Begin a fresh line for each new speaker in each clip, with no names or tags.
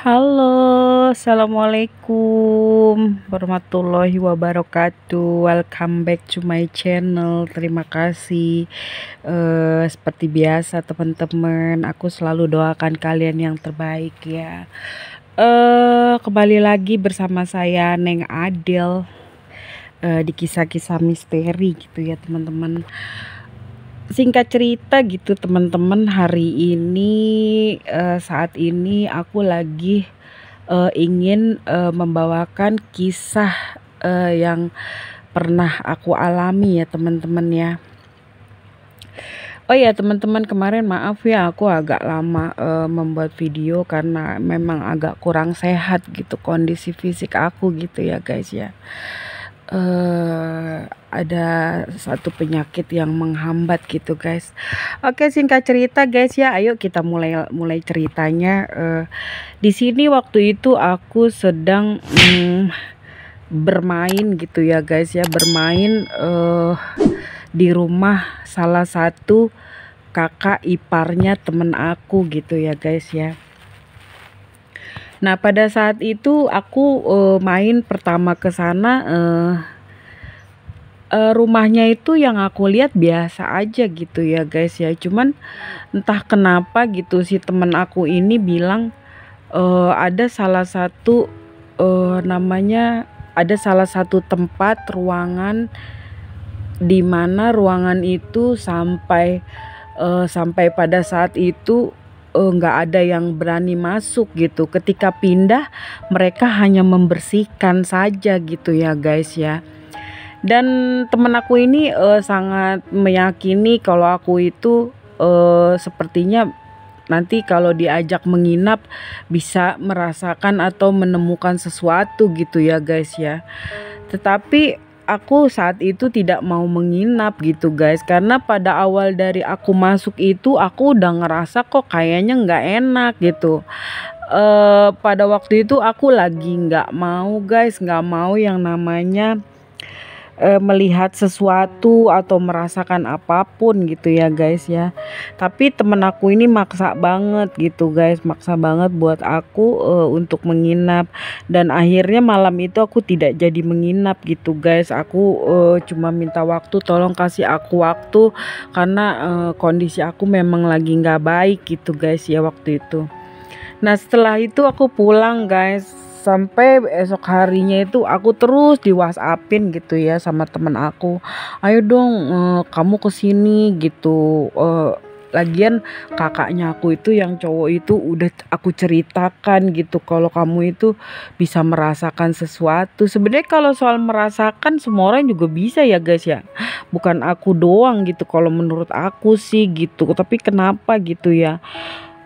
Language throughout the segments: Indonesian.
Halo, assalamualaikum warahmatullahi wabarakatuh. Welcome back to my channel. Terima kasih. Seperti biasa teman-teman, aku selalu doakan kalian yang terbaik ya. Kembali lagi bersama saya Neng Adel di kisah-kisah misteri gitu ya teman-teman. Singkat cerita gitu teman-teman, hari ini saat ini aku lagi ingin membawakan kisah yang pernah aku alami ya teman-teman ya. Oh ya teman-teman, kemarin maaf ya aku agak lama membuat video karena memang agak kurang sehat gitu kondisi fisik aku gitu ya guys ya. Ada satu penyakit yang menghambat gitu guys. Oke, singkat cerita guys ya, ayo kita mulai ceritanya. Di sini waktu itu aku sedang bermain gitu ya guys ya, bermain di rumah salah satu kakak iparnya temen aku gitu ya guys ya. Nah pada saat itu aku main pertama ke sana, rumahnya itu yang aku lihat biasa aja gitu ya guys ya. Cuman entah kenapa gitu si temen aku ini bilang ada salah satu ada salah satu tempat ruangan di mana ruangan itu sampai pada saat itu nggak ada yang berani masuk gitu. Ketika pindah mereka hanya membersihkan saja gitu ya guys ya. Dan temen aku ini sangat meyakini kalau aku itu sepertinya nanti kalau diajak menginap bisa merasakan atau menemukan sesuatu gitu ya guys ya. Tetapi aku saat itu tidak mau menginap gitu guys, karena pada awal dari aku masuk itu aku udah ngerasa kok kayaknya nggak enak gitu. Pada waktu itu aku lagi nggak mau guys, nggak mau yang namanya melihat sesuatu atau merasakan apapun gitu ya guys ya. Tapi temen aku ini maksa banget gitu guys, maksa banget buat aku untuk menginap. Dan akhirnya malam itu aku tidak jadi menginap gitu guys. Aku cuma minta waktu, tolong kasih aku waktu karena kondisi aku memang lagi nggak baik gitu guys ya waktu itu. Nah setelah itu aku pulang guys, sampai esok harinya itu aku terus di WhatsAppin gitu ya sama temen aku, ayo dong kamu kesini gitu. Lagian kakaknya aku itu yang cowok itu udah aku ceritakan gitu kalau kamu itu bisa merasakan sesuatu. Sebenarnya kalau soal merasakan semua orang juga bisa ya guys ya, bukan aku doang gitu kalau menurut aku sih gitu. Tapi kenapa gitu ya,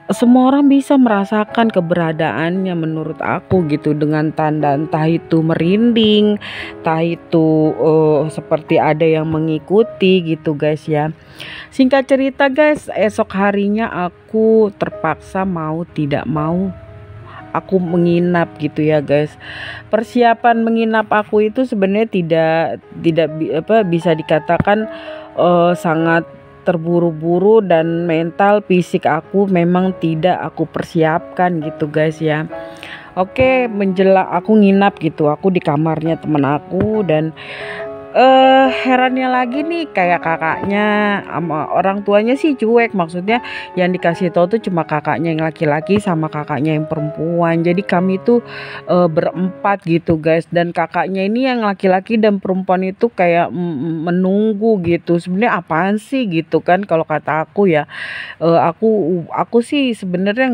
semua orang bisa merasakan keberadaannya menurut aku gitu, dengan tanda entah itu merinding, entah itu seperti ada yang mengikuti gitu guys ya. Singkat cerita guys, esok harinya aku terpaksa mau tidak mau aku menginap gitu ya guys. Persiapan menginap aku itu sebenarnya tidak bisa dikatakan sangat terburu-buru, dan mental fisik aku memang tidak aku persiapkan gitu guys ya. Oke, menjelang aku nginap gitu, aku di kamarnya temen aku. Dan herannya lagi nih, kayak kakaknya sama orang tuanya sih cuek, maksudnya yang dikasih tahu tuh cuma kakaknya yang laki-laki sama kakaknya yang perempuan. Jadi kami tuh berempat gitu guys, dan kakaknya ini yang laki-laki dan perempuan itu kayak menunggu gitu. Sebenarnya apaan sih gitu kan kalau kata aku ya. Aku sih sebenarnya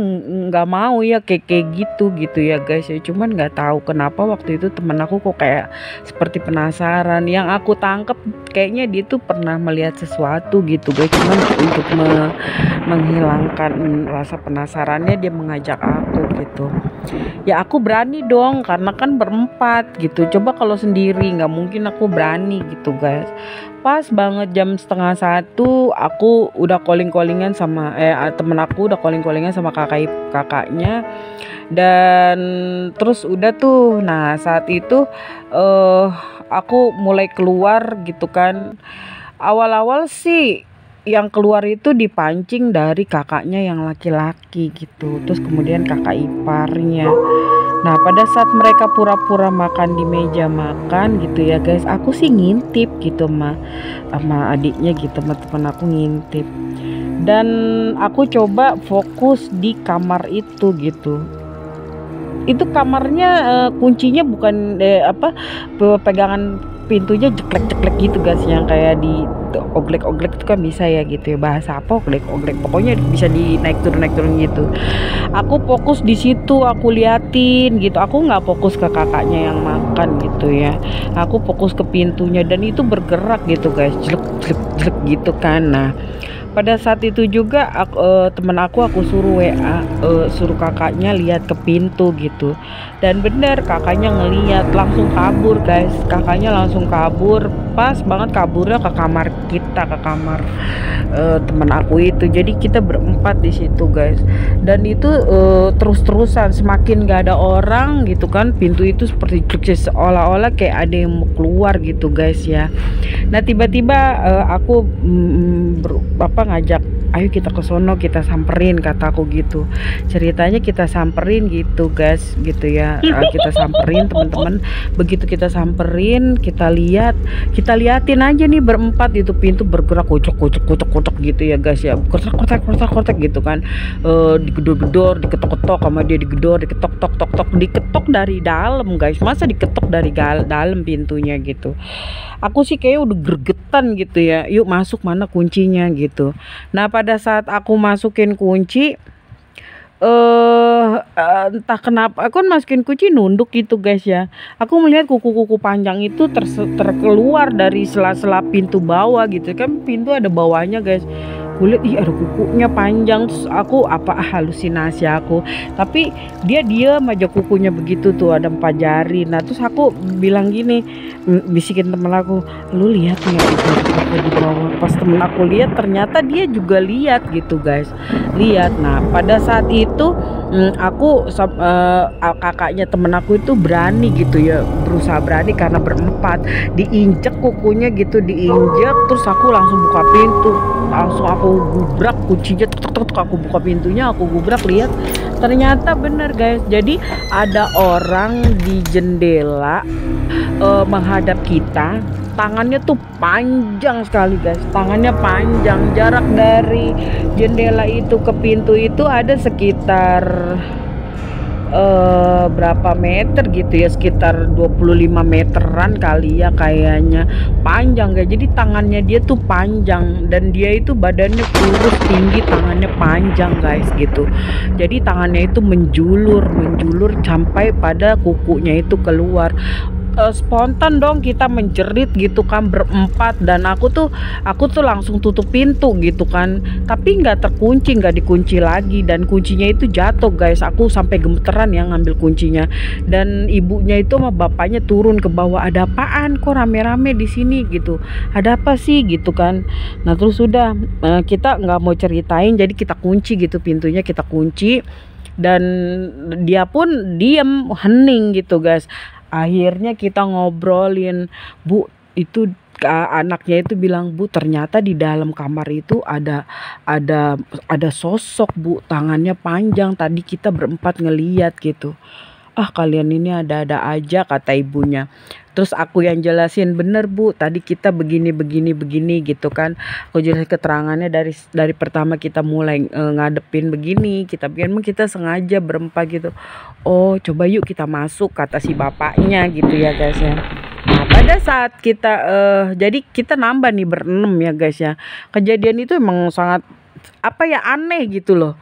nggak mau ya kayak gitu ya guys ya. Cuman nggak tahu kenapa waktu itu temen aku kok kayak seperti penasaran. Yang aku tangkep kayaknya dia tuh pernah melihat sesuatu gitu guys. Cuman untuk menghilangkan rasa penasarannya dia mengajak aku gitu. Ya aku berani dong karena kan berempat gitu. Coba kalau sendiri nggak mungkin aku berani gitu guys. Pas banget jam setengah satu aku udah callingan sama temen aku udah callingan sama kakaknya. Dan terus udah tuh, nah saat itu aku mulai keluar gitu kan. Awal-awal sih yang keluar itu dipancing dari kakaknya yang laki-laki gitu, terus kemudian kakak iparnya. Nah, pada saat mereka pura-pura makan di meja makan gitu ya guys, aku sih ngintip gitu sama adiknya gitu, sama temen aku ngintip. Dan aku coba fokus di kamar itu gitu. Itu kamarnya kuncinya bukan pegangan pintunya jeklek-jeklek gitu guys, yang kayak di oglek-oglek itu kan bisa ya gitu ya, bahasa apa oglek-oglek, pokoknya bisa di naik turun gitu. Aku fokus di situ, aku liatin gitu, aku nggak fokus ke kakaknya yang makan gitu ya, aku fokus ke pintunya dan itu bergerak gitu guys, jelek jelek jelek gitu kan. Nah, pada saat itu juga temen aku suruh WA, suruh kakaknya lihat ke pintu gitu. Dan bener kakaknya ngeliat, langsung kabur guys. Kakaknya langsung kabur, pas banget kaburnya ke kamar kita, ke kamar temen aku itu. Jadi kita berempat di situ guys. Dan itu terus-terusan, semakin gak ada orang gitu kan, pintu itu seperti seolah-olah kayak ada yang mau keluar gitu guys ya. Nah, tiba-tiba aku ngajak, ayo kita ke sono, kita samperin, kataku gitu. Ceritanya kita samperin gitu guys, gitu ya. Kita samperin teman-teman. Begitu kita samperin, kita liatin aja nih berempat, itu pintu bergerak kocok gitu ya guys ya, kotak gitu kan. Digedor-gedor, diketok-ketok sama dia, digedor, diketok diketok dari dalam guys, masa diketok dari dalam pintunya gitu. Aku sih kayak udah gregetan gitu ya, yuk masuk, mana kuncinya gitu. Nah, pada saat aku masukin kunci, entah kenapa aku kan masukin kunci nunduk gitu guys ya. Aku melihat kuku-kuku panjang itu terkeluar dari sela-sela pintu bawah gitu kan, pintu ada bawahnya guys. Gue lihat, ih ada kukunya panjang, terus aku halusinasi aku, tapi dia diam aja kukunya begitu tuh, ada 4 jari. Nah, terus aku bilang gini, bisikin temen aku, lu lihat nggak itu apa di bawah? Pas temen aku lihat, ternyata dia juga lihat gitu guys, lihat. Nah, pada saat itu kakaknya temen aku itu berani gitu ya, berusaha berani karena berempat, diinjek kukunya gitu, diinjek. Terus aku langsung buka pintu, langsung aku gubrak kuncinya, aku buka pintunya, aku gubrak, lihat ternyata bener guys. Jadi ada orang di jendela menghadap kita, tangannya tuh panjang sekali guys, tangannya panjang. Jarak dari jendela itu ke pintu itu ada sekitar berapa meter gitu ya, sekitar 25 meteran kali ya kayaknya, panjang guys. Jadi tangannya dia tuh panjang, dan dia itu badannya kurus, tinggi, tangannya panjang guys gitu. Jadi tangannya itu menjulur sampai pada kukunya itu keluar. Spontan dong kita menjerit gitu kan berempat, dan aku tuh langsung tutup pintu gitu kan, tapi nggak terkunci, nggak dikunci lagi, dan kuncinya itu jatuh guys. Aku sampai gemeteran ya ngambil kuncinya, dan ibunya itu sama bapaknya turun ke bawah, ada apaan kok rame-rame di sini gitu, ada apa sih gitu kan. Nah, terus sudah kita nggak mau ceritain, jadi kita kunci gitu pintunya, kita kunci, dan dia pun diem hening gitu guys. Akhirnya kita ngobrolin, Bu, itu anaknya itu bilang, Bu, ternyata di dalam kamar itu ada sosok, Bu, tangannya panjang, tadi kita berempat ngeliat gitu. Ah, kalian ini ada-ada aja, kata ibunya. Terus aku yang jelasin, bener Bu, tadi kita begini gitu kan. Aku jelasin keterangannya dari pertama kita mulai ngadepin begini, kita sengaja berempat gitu. Oh, coba yuk kita masuk, kata si bapaknya gitu ya guys ya. Nah, pada saat kita jadi kita nambah nih berenam ya guys ya. Kejadian itu emang sangat aneh gitu loh.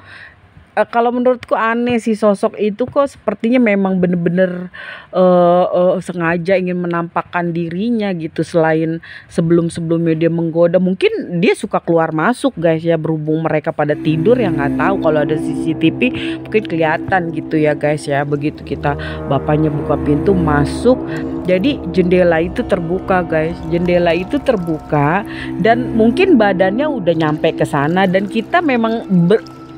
Kalau menurutku aneh sih, sosok itu kok sepertinya memang bener-bener sengaja ingin menampakkan dirinya gitu. Selain sebelumnya dia menggoda, mungkin dia suka keluar masuk guys ya, berhubung mereka pada tidur ya, nggak tahu. Kalau ada CCTV mungkin kelihatan gitu ya guys ya. Begitu kita bapaknya buka pintu masuk, jadi jendela itu terbuka guys, dan mungkin badannya udah nyampe ke sana, dan kita memang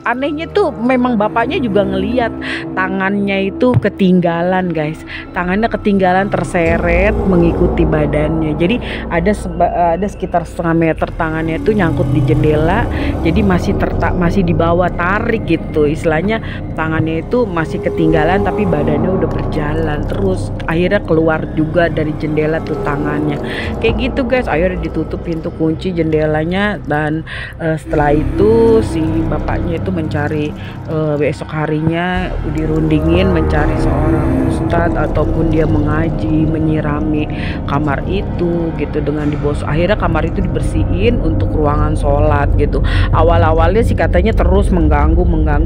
anehnya tuh memang bapaknya juga ngeliat tangannya itu ketinggalan guys, tangannya ketinggalan terseret mengikuti badannya. Jadi ada sekitar setengah meter tangannya itu nyangkut di jendela, jadi masih dibawa tarik gitu, istilahnya tangannya itu masih ketinggalan tapi badannya udah berjalan terus. Akhirnya keluar juga dari jendela tuh tangannya kayak gitu guys. Akhirnya ditutup pintu, kunci jendelanya, dan setelah itu si bapaknya itu mencari, besok harinya dirundingin mencari seorang ustadz ataupun dia mengaji, menyirami kamar itu gitu dengan dibos. Akhirnya kamar itu dibersihin untuk ruangan sholat gitu. Awal-awalnya sih katanya terus mengganggu,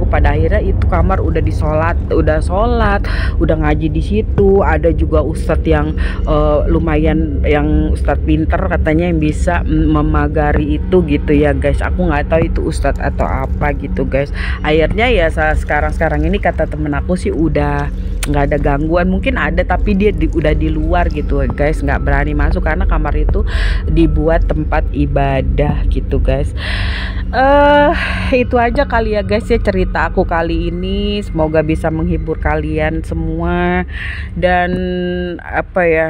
pada akhirnya itu kamar udah sholat, udah ngaji di situ. Ada juga ustadz yang lumayan, yang ustadz pinter katanya, yang bisa memagari itu gitu ya guys. Aku nggak tahu itu ustadz atau apa gitu guys. Akhirnya ya sekarang ini kata temen aku sih udah nggak ada gangguan. Mungkin ada tapi dia udah di luar gitu guys, nggak berani masuk karena kamar itu dibuat tempat ibadah gitu guys. Itu aja kali ya guys ya cerita aku kali ini, semoga bisa menghibur kalian semua. Dan apa ya,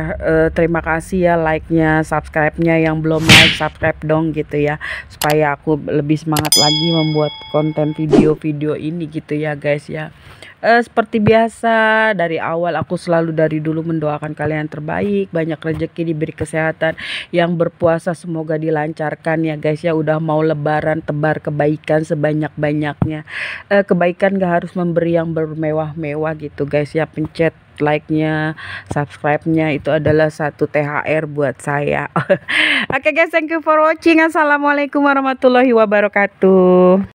terima kasih ya like-nya, subscribe-nya, yang belum like subscribe dong gitu ya, supaya aku lebih semangat lagi membuat konten video-video ini gitu ya guys ya. Seperti biasa dari awal aku selalu dari dulu mendoakan kalian terbaik, banyak rezeki, diberi kesehatan, yang berpuasa semoga dilancarkan ya guys ya. Udah mau lebaran, tebar kebaikan sebanyak-banyaknya. Kebaikan gak harus memberi yang bermewah-mewah gitu guys ya. Pencet like-nya, subscribe-nya, itu adalah satu THR buat saya. Oke guys, thank you for watching. Assalamualaikum warahmatullahi wabarakatuh.